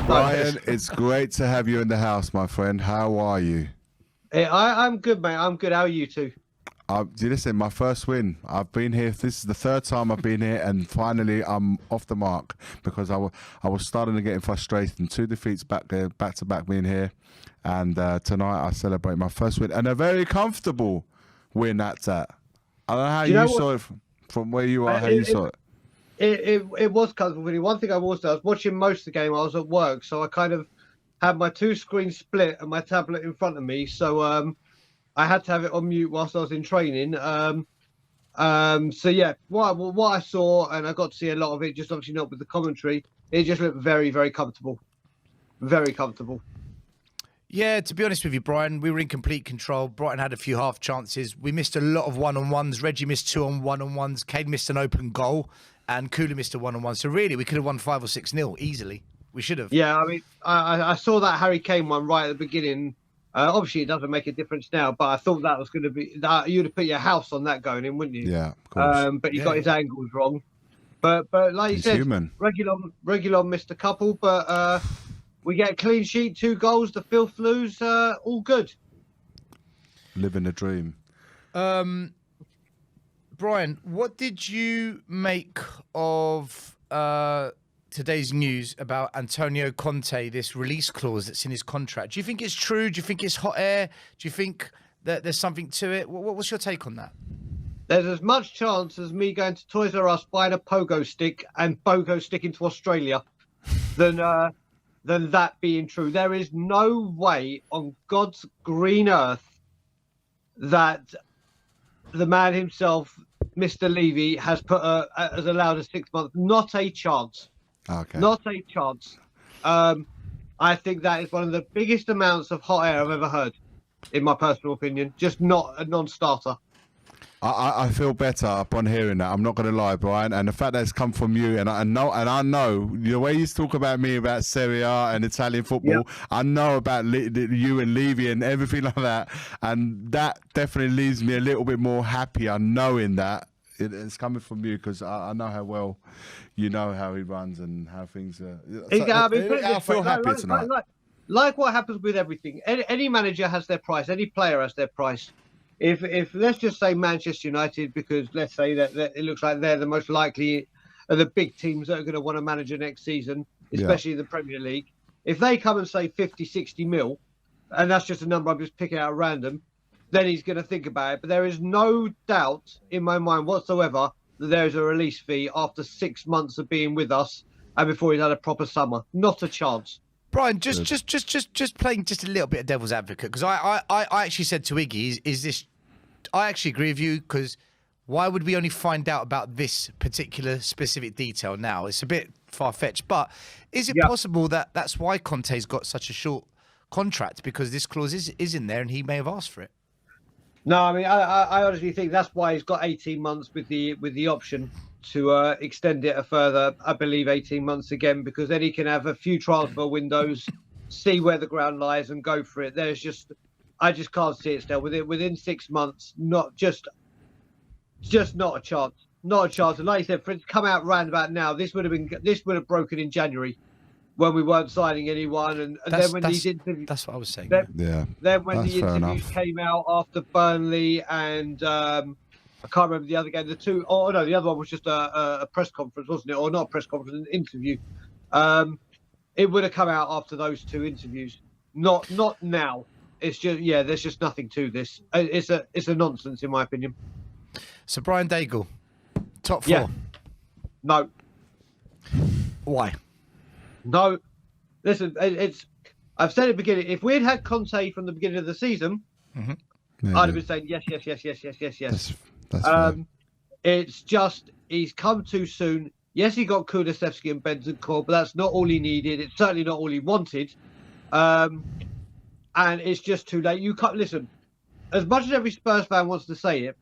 Brian, it's great to have you in the house, my friend. How are you? I'm good, mate. I'm good. How are you two? Listen, my first win. I've been here. This is the third time I've been here, and finally I'm off the mark because I was starting to get frustrated. And 2 defeats back to back being here, and tonight I celebrate my first win and a very comfortable win at that. I don't know how you saw it from where you are. How you saw it? It was comfortable. One thing I was watching most of the game. I was at work, so I kind of had my 2 screens split and my tablet in front of me. So I had to have it on mute whilst I was in training. So yeah, what I saw, and I got to see a lot of it, just obviously not with the commentary. It just looked very, very comfortable. Very comfortable. Yeah, to be honest with you, Brian, we were in complete control. Brighton had a few half chances. We missed a lot of one-on-ones. Reggie missed 2 one-on-ones. Kane missed an open goal, and Kula missed a one-on-one. So really, we could have won 5 or 6-0 easily. We should have. Yeah, I mean, I saw that Harry Kane one right at the beginning. Obviously, it doesn't make a difference now, but I thought that was going to be that you'd have put your house on that going in, wouldn't you? Yeah, of course. But he got his angles wrong. But like you said, Reguilon missed a couple, but we get a clean sheet, 2 goals, the filth lose, all good. Living the dream. Brian, what did you make of today's news about Antonio Conte, this release clause that's in his contract? Do you think it's true? Do you think it's hot air? Do you think that there's something to it? What's your take on that? There's as much chance as me going to Toys R Us, buying a pogo stick and bogo sticking to Australia than that being true. There is no way on God's green earth that the man himself, Mr. Levy, has allowed a 6 month. Not a chance. Okay. Not a chance. I think that is one of the biggest amounts of hot air I've ever heard, in my personal opinion. Just not a non-starter. I feel better upon hearing that. I'm not going to lie, Brian. And the fact that it's come from you, and I know the way you talk about me about Serie A and Italian football. Yep. I know about you and Levy and everything like that, and that definitely leaves me a little bit more happier knowing that it's coming from you, because I know how well you know how he runs and how things are. I feel happy tonight. Like what happens with everything. Any manager has their price. Any player has their price. If let's just say Manchester United, because let's say that it looks like they're the most likely of the big teams that are going to want to manage next season, especially the Premier League. If they come and say 50, 60 mil, and that's just a number I'm just picking out at random, then he's going to think about it. But there is no doubt in my mind whatsoever that there is a release fee after 6 months of being with us and before he's had a proper summer. Not a chance. Brian, just playing just a little bit of devil's advocate, because I actually said to Iggy, is this? I actually agree with you, because why would we only find out about this particular specific detail now? It's a bit far-fetched, but is it possible that that's why Conte's got such a short contract, because this clause is in there and he may have asked for it? No, I mean, I honestly think that's why he's got 18 months with the option to extend it a further, I believe, 18 months again, because then he can have a few transfer windows, see where the ground lies and go for it. I just can't see it still. Within 6 months, just not a chance. Not a chance. And like you said, for it to come out round about now, this would have broken in January when we weren't signing anyone, and then when these interviews. That's what I was saying. Then when the interviews came out after Burnley and I can't remember the other game. The other one was just a press conference, wasn't it? Or not a press conference, an interview. It would have come out after those 2 interviews. Not now. It's just there's just nothing to this. It's a nonsense in my opinion. So Brian Dagul, top 4. Yeah. No. Why? No. Listen, I've said at the beginning, if we'd had Conte from the beginning of the season, I'd have been saying yes. That's it's just he's come too soon. Yes, he got Kulusevski and Bentancur, but that's not all he needed. It's certainly not all he wanted. And it's just too late. You can't listen. As much as every Spurs fan wants to say it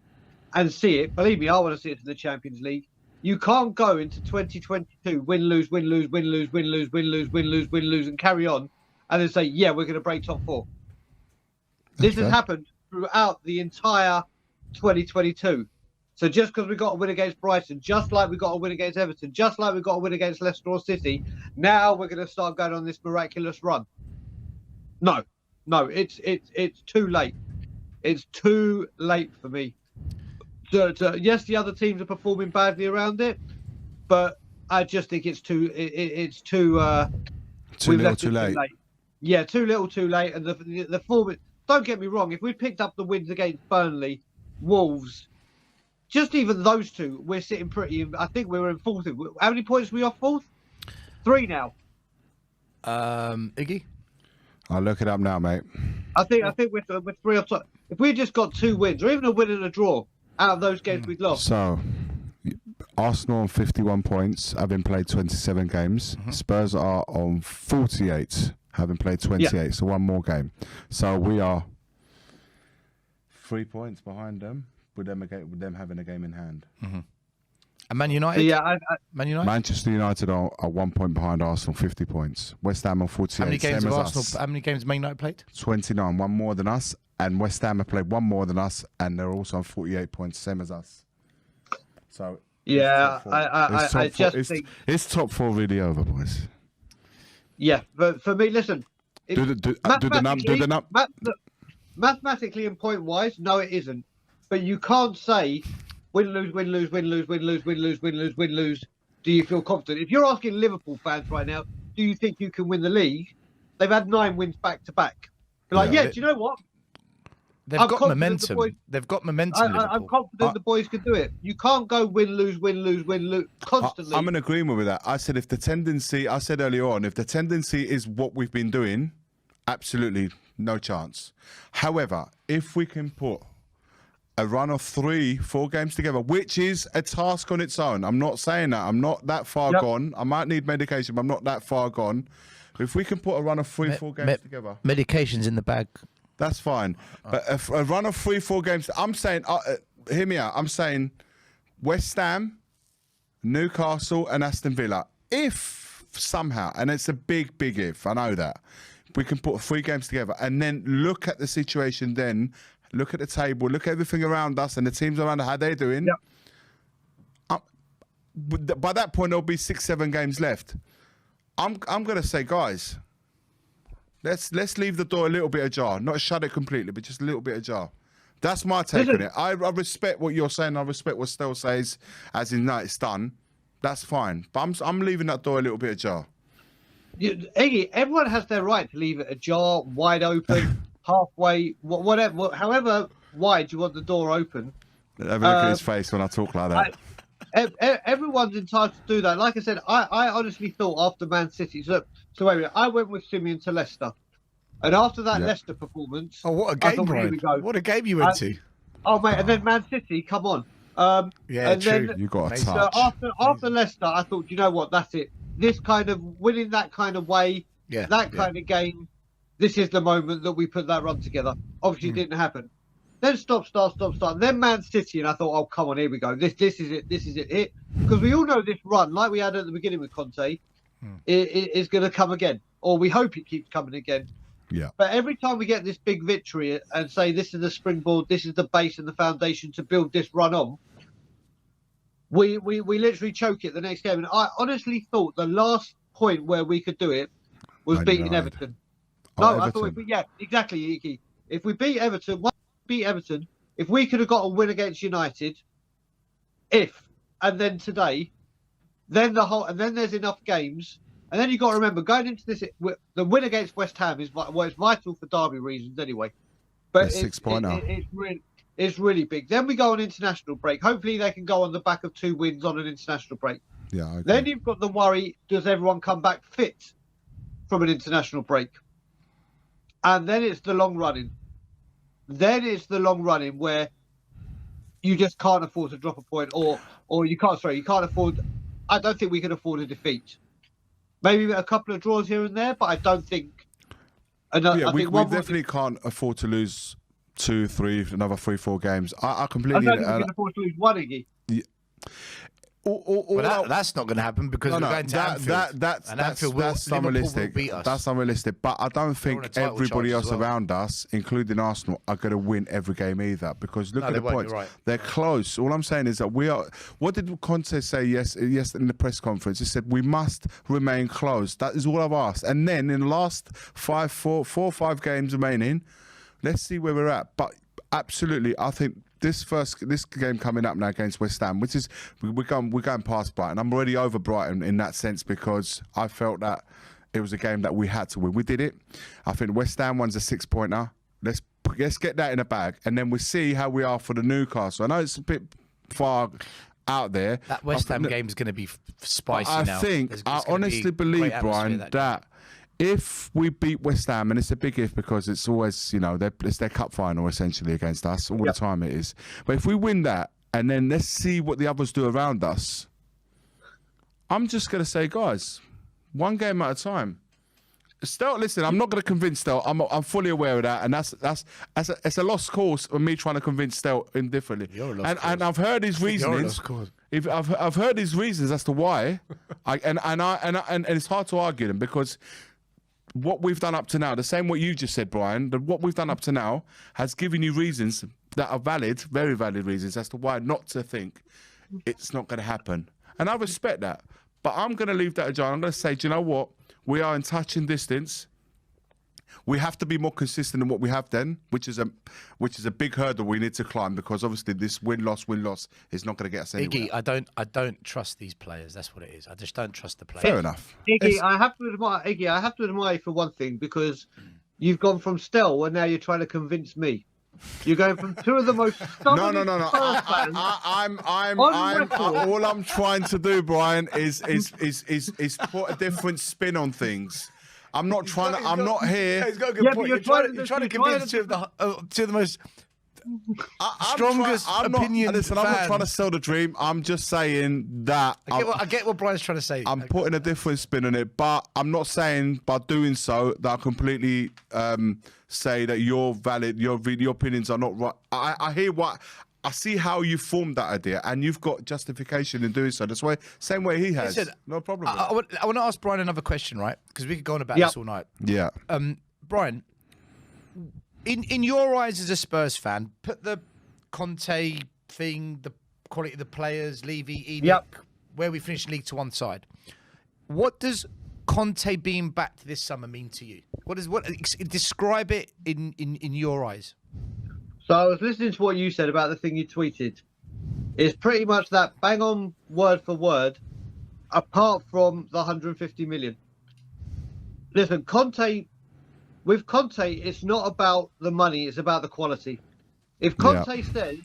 and see it, believe me, I want to see it to the Champions League. You can't go into 2022 win, lose, and carry on, and then say, we're going to break top 4. This has happened throughout the entire 2022. So just because we got a win against Brighton, just like we got a win against Everton, just like we got a win against Leicester or City, now we're going to start going on this miraculous run. No, it's too late. It's too late for me. Yes, the other teams are performing badly around it, but I just think it's too little, too late. Yeah, too little, too late. And the form. Don't get me wrong. If we picked up the wins against Burnley, Wolves, just even those two, we're sitting pretty. I think we were in fourth. How many points are we off fourth? 3 now. Iggy, I'll look it up now, mate. I think we're 3 off top. If we just got 2 wins, or even a win and a draw out of those games we've lost. So, Arsenal on 51 points, having played 27 games. Spurs are on 48, having played 28. So 1 more game. So we are 3 points behind them, with them having a game in hand. And Man United. Yeah, Man United. Manchester United are 1 point behind Arsenal, 50 points. West Ham on 48. How many games same have as Arsenal? us. How many games have Man United played? 29, 1 more than us. And West Ham have played 1 more than us, and they're also on 48 points, same as us. So yeah, I just think it's top 4 really over, boys. Yeah, but for me, listen. Mathematically and point wise, no, it isn't. But you can't say win, lose, win, lose, win, lose, win, lose, win, lose, win, lose, win, lose. Do you feel confident? If you're asking Liverpool fans right now, do you think you can win the league? They've had 9 wins back to back. They're like, do you know what? They've got momentum. They've got momentum. I'm confident the boys can do it. You can't go win, lose, win, lose, win, lose constantly. I'm in agreement with that. I said if the tendency, I said earlier on, if the tendency is what we've been doing, absolutely no chance. However, if we can put a run of 3-4 games together, which is a task on its own. I'm not saying that. I'm not that far gone. I might need medication, but I'm not that far gone. If we can put a run of 3-4 games together. Medication's in the bag. That's fine. But a run of 3-4 games, I'm saying, hear me out. I'm saying West Ham, Newcastle, and Aston Villa. If somehow, and it's a big if, I know that, we can put 3 games together and then look at the situation then, look at the table, look at everything around us and the teams around us, how they're doing. By that point, there'll be 6-7 games left. I'm going to say, guys, let's leave the door a little bit ajar. Not shut it completely, but just a little bit ajar. That's my take on it. I respect what you're saying. I respect what Stel says, as in, no, it's done. That's fine. But I'm leaving that door a little bit ajar. Iggy, everyone has their right to leave it ajar, wide open, halfway, whatever, however wide you want the door open. Have a look at his face when I talk like that. Everyone's entitled to do that. Like I said, I honestly thought after Man City, so wait a minute, I went with Simeon to Leicester. And after that Leicester performance... Oh, what a game, Brian. What a game you went to. Oh, mate, and then Man City, come on. Yeah, true. You got a touch. So after Leicester, I thought, you know what, that's it. This kind of, winning that kind of way, that kind of game, this is the moment that we put that run together. Obviously, it didn't happen. Then stop. Then Man City, and I thought, oh, come on, here we go. This is it. Because we all know this run, like we had at the beginning with Conte, is going to come again. Or we hope it keeps coming again. Yeah. But every time we get this big victory and say this is the springboard, this is the base and the foundation to build this run on, we literally choke it the next game. And I honestly thought the last point where we could do it was beating Everton. No, I thought, exactly, Iki. If we beat Everton, if we could have got a win against United, and then today, then there's enough games. And then you've got to remember, going into this, the win against West Ham is it's vital for derby reasons anyway. But it's really big. Then we go on international break. Hopefully they can go on the back of 2 wins on an international break. Yeah. Okay. Then you've got the worry, does everyone come back fit from an international break? And then it's the long running. Where you just can't afford to drop a point or you can't afford. I don't think we can afford a defeat. Maybe a couple of draws here and there, but I don't think. We definitely can't afford to lose 2-3, another 3-4 games. I completely. I don't think we can afford to lose 1, Iggy. That's not going to happen because we're going to Anfield. That's unrealistic. Beat us. That's unrealistic. But I don't think everybody else around us, including Arsenal, are going to win every game either. Because look at the points. Right. They're close. All I'm saying is that we are. What did Conte say yes in the press conference? He said we must remain close. That is all I've asked. And then in the last 4 or 5 games remaining, let's see where we're at. But absolutely, I think this game coming up now against West Ham, which is we're going past Brighton. I'm already over Brighton in that sense because I felt that it was a game that we had to win. We did it. I think West Ham one's a 6-pointer. Let's get that in a bag, and then we'll see how we are for the Newcastle. I know it's a bit far out there. That West Ham game is going to be spicy now. I honestly believe, Brian, that if we beat West Ham, and it's a big if because it's always, it's their cup final essentially against us all the time it is. But if we win that, and then let's see what the others do around us, I'm just going to say, guys, one game at a time. Stel, listen, I'm not going to convince Stel. I'm fully aware of that, and it's a lost cause of me trying to convince Stel indifferently. And I've heard his reasonings. I've heard his reasons as to why, and it's hard to argue them because what we've done up to now, the same what you just said, Brian, what we've done up to now has given you reasons that are valid, very valid reasons as to why not to think it's not going to happen. And I respect that. But I'm going to leave that to John. I'm going to say, do you know what? We are in touching distance. We have to be more consistent in what we have then, which is a big hurdle we need to climb because obviously this win-loss is not going to get us anywhere. Iggy, I don't trust these players. That's what it is. I just don't trust the players. Fair enough. Iggy, I have to admire you for one thing because you've gone from Stel and now you're trying to convince me. You're going from two of the most stubborn all I'm trying to do, Brian, is put a different spin on things. I'm not trying to. I'm not here. He's got a good point. You're trying to convince two of the most strongest opinion. Listen, I'm not trying to sell the dream. I'm just saying that. I get what Brian's trying to say. I'm putting a different spin on it, but I'm not saying by doing so that I completely say that you're valid. Your opinions are not right. I hear what. I see how you formed that idea, and you've got justification in doing so. That's why, same way he has. Listen, no problem. I want to ask Brian another question, right? Because we could go on about this all night. Yeah. Brian, in your eyes as a Spurs fan, put the Conte thing, the quality of the players, Levy, Edic, where we finished league to one side. What does Conte being back this summer mean to you? Describe it in your eyes. So I was listening to what you said about the thing you tweeted. It's pretty much that bang on word for word, apart from the 150 million. Listen, with Conte, it's not about the money, it's about the quality. If Conte says,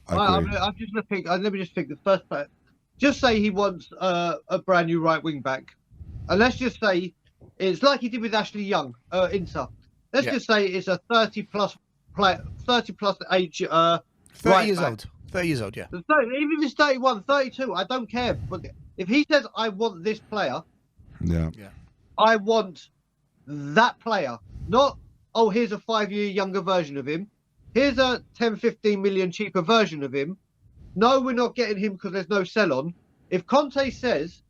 I'm just going to pick, let me just pick the first player. Just say he wants a brand new right wing back. And let's just say it's like he did with Ashley Young, Inter. Let's just say it's a 30 plus age 30 years old. 30 years old, yeah. So even if it's 31, 32, I don't care. But if he says, I want this player, I want that player. Not, oh, here's a 5-year younger version of him. Here's a 10, 15 million cheaper version of him. No, we're not getting him because there's no sell-on. If Conte says,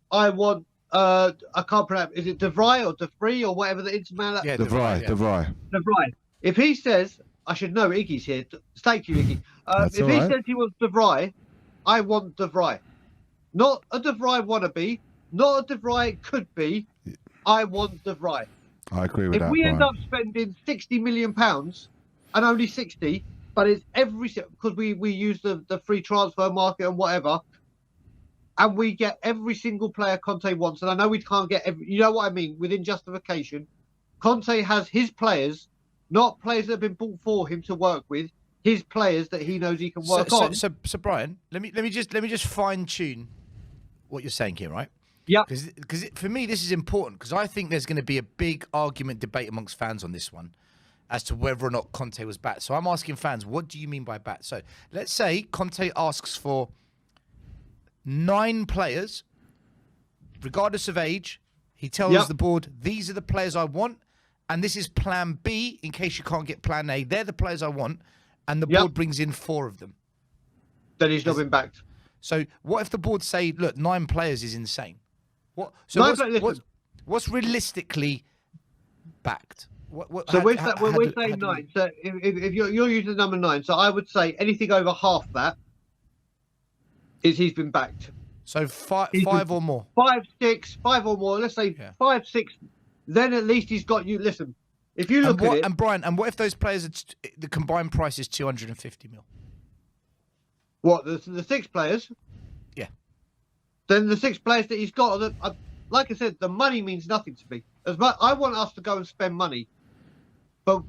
I want, I can't pronounce, is it De Vrij or De Vrij or whatever the Interman? Yeah, De Vrij. De Vrij. If he says, I should know Iggy's here. Thank you, Iggy. If he says he wants De Vrij, I want De Vrij. Not a De Vrij wannabe, not a De Vrij could be. I want De Vrij. I agree with that. If we end up spending £60 million and only 60, but it's because we use the free transfer market and whatever, and we get every single player Conte wants, and I know we can't get you know what I mean, within justification. Conte has his players, not players that have been bought for him to work with, his players that he knows he can work on. So Brian, let me just fine tune what you're saying here, right? Yeah. Because for me, this is important because I think there's going to be a big argument, debate amongst fans on this one as to whether or not Conte was back. So I'm asking fans, what do you mean by back? So let's say Conte asks for 9 players, regardless of age. He tells the board, these are the players I want, and this is plan B in case you can't get plan A. They're the players I want, and the board brings in 4 of them. Then he's not been backed. So what if the board say, look, 9 players is insane? What? So what's realistically backed? So we're saying 9. So if you're using the number 9, so I would say anything over half that is he's been backed. So five or more. 5, 6, 5 or more. Let's say 5, 6. Then at least he's got you. Listen, if you look at it, and Brian, and what if those players the combined price is 250 mil? What the 6 players? Yeah. Then the 6 players that he's got, like I said, the money means nothing to me. As much I want us to go and spend money, but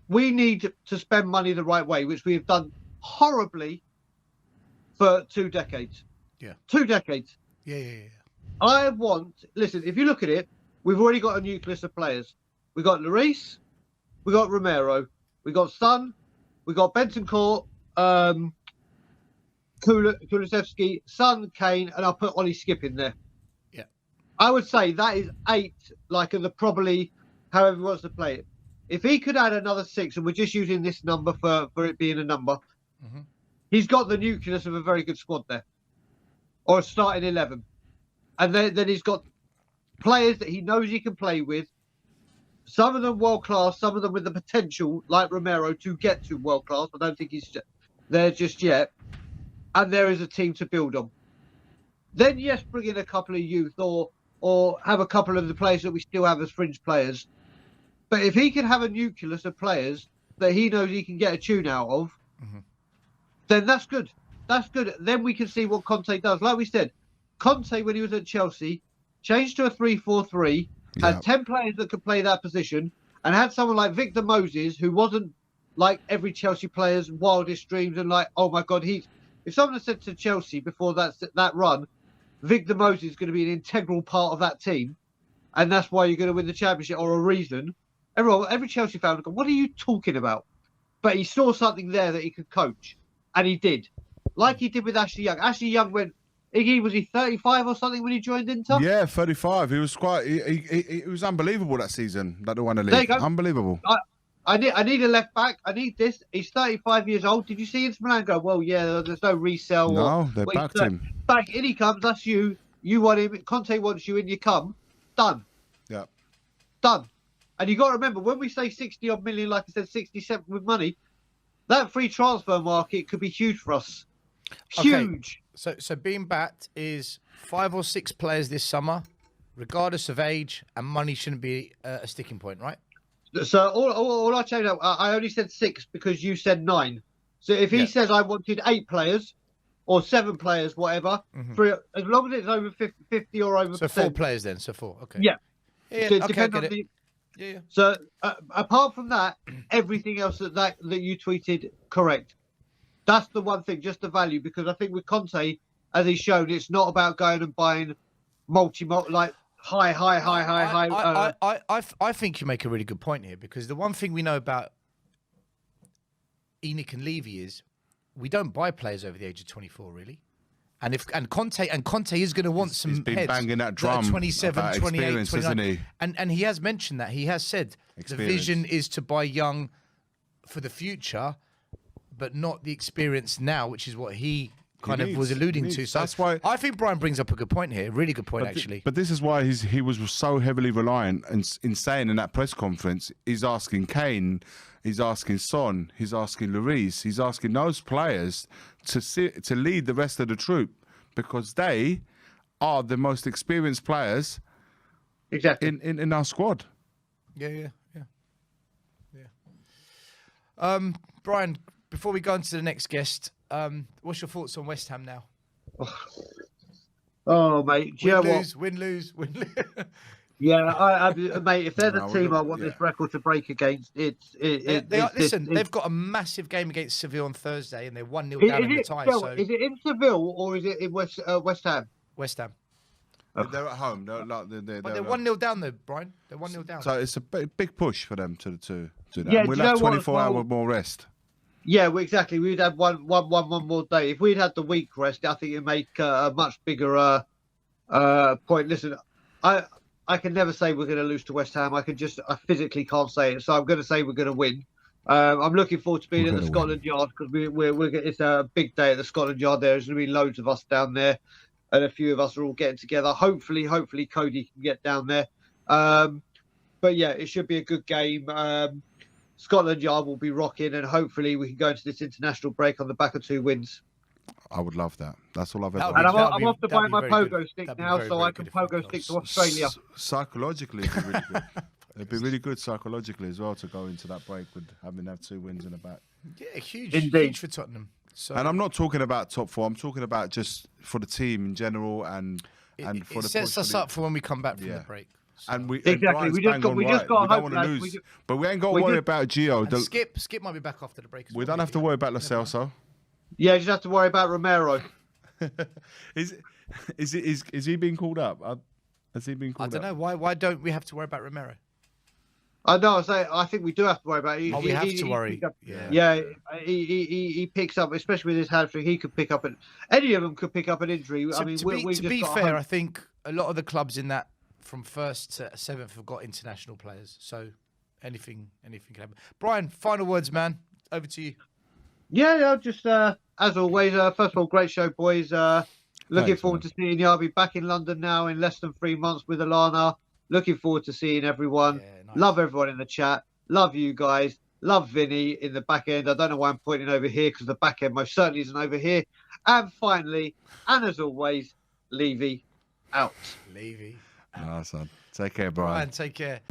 we need to spend money the right way, which we have done horribly for 2 decades. Yeah. 2 decades. Yeah. Listen, if you look at it, we've already got a nucleus of players. We got Lloris, we got Romero, we got Son, we got Bentancur, Kulusevski, Son, Kane, and I'll put Ollie Skip in there. Yeah. I would say that is 8, like the probably however he wants to play it. If he could add another 6, and we're just using this number for it being a number, he's got the nucleus of a very good squad there, or a starting 11, and then he's got players that he knows he can play with. Some of them world class, some of them with the potential, like Romero, to get to world class. I don't think he's there just yet. And there is a team to build on. Then yes, bring in a couple of youth, or have a couple of the players that we still have as fringe players. But if he can have a nucleus of players that he knows he can get a tune out of, then that's good. That's good. Then we can see what Conte does. Like we said, Conte, when he was at Chelsea, changed to a 3-4-3, had 10 players that could play that position, and had someone like Victor Moses, who wasn't like every Chelsea player's wildest dreams and like, oh my God, if someone had said to Chelsea before that run, Victor Moses is going to be an integral part of that team, and that's why you're going to win the championship, or a reason, every Chelsea fan would go, what are you talking about? But he saw something there that he could coach, and he did. Like he did with Ashley Young. Ashley Young went, was he 35 or something when he joined Inter? Yeah, 35. He was it was unbelievable that season, that the one in the league. Unbelievable. I need a left back. I need this. He's 35 years old. Did you see Inter Milan go, well, yeah, there's no resell. No, they backed him. Back in he comes. That's you. You want him. Conte wants you in. You come. Done. Yeah. Done. And you got to remember, when we say 60 odd million, like I said, 67 with money, that free transfer market could be huge for us. Huge. Okay. So being backed is 5 or 6 players this summer, regardless of age, and money shouldn't be a sticking point, right? So all I changed up, I only said 6 because you said 9. So if he says I wanted 8 players or 7 players, whatever, as long as it's over 50 or over. So 4 players then. So 4. Okay. Yeah. Okay, I get it. Yeah. So apart from that, everything else that you tweeted, correct. That's the one thing, just the value, because I think with Conte, as he's shown, it's not about going and buying multi like high. I think you make a really good point here, because the one thing we know about ENIC and Levy is we don't buy players over the age of 24, really. And Conte is going to want some he's been heads banging that drum 27, 28, 29. Isn't he? And he has mentioned that. He has said the vision is to buy young for the future, but not the experience now, which is what he was alluding to. So that's why I think Brian brings up a good point here. Really good point, actually. But this is why he was so heavily reliant in saying in that press conference, he's asking Kane, he's asking Son, he's asking Lloris, he's asking those players to lead the rest of the troop, because they are the most experienced players exactly in our squad. Yeah. Brian, before we go on to the next guest, what's your thoughts on West Ham now? Oh, mate. Win, lose. Yeah, mate, if they're the team I want this record to break against, listen, they've got a massive game against Seville on Thursday, and they're 1-0 down in the tie. So is it in Seville or is it in West Ham? West Ham. They're at home. They're 1-0 down though, Brian. They're 1-0 down. So it's a big push for them to do that. Yeah, we'll have 24 hours more rest. Yeah, well, exactly. We'd have one more day. If we'd had the week rest, I think it'd make a much bigger point. Listen, I can never say we're going to lose to West Ham. I physically can't say it. So I'm going to say we're going to win, I'm looking forward to being We're at the gonna Scotland Yard because it's a big day at the Scotland Yard. There's going to be loads of us down there, and a few of us are all getting together. Hopefully Cody can get down there. But yeah, it should be a good game. Scotland Yard will be rocking, and hopefully we can go into this international break on the back of 2 wins. I would love that. That's all I've That ever. would And be- I'm off to buy that'd be my very pogo good. stick That'd be now, very, so very I can good if we pogo got- stick to Australia. Psychologically, it'd be really good. It'd be really good psychologically as well to go into that break with having 2 wins in the back. Yeah, huge, Indeed. huge for Tottenham. So And I'm not talking about top 4. I'm talking about just for the team in general and it for the sets push us for the- up for when we come back from Yeah. the break. So. And we Exactly, And Brian's we just bang got- on we just right. got We hope, don't want to lads. lose, but we ain't got to we worry just- about Gio. And Skip might be back after the break. As We well, don't have to maybe. worry about Lo Celso. Yeah, you just have to worry about Romero. Is he being called up? Has he been I called don't up? know why don't we have to worry about Romero? I know. I think we do have to worry about it. Oh, we have to worry. Picks up- Yeah. Yeah, he picks up, especially with his hamstring. He could pick up any of them could pick up an injury. I mean, to we be, just to be got fair, hope. I think a lot of the clubs in that from 1st to 7th have got international players. So anything can happen. Brian, final words, man. Over to you. Yeah, just as always. First of all, great show, boys. Looking Thanks, forward man. to seeing you. I'll be back in London now in less than 3 months with Alana. Looking forward to seeing everyone. Yeah, nice. Love everyone in the chat. Love you guys. Love Vinny in the back end. I don't know why I'm pointing over here because the back end most certainly isn't over here. And finally, and as always, Levy out. Levy. Nice one. Take care, Brian, Brian. take care.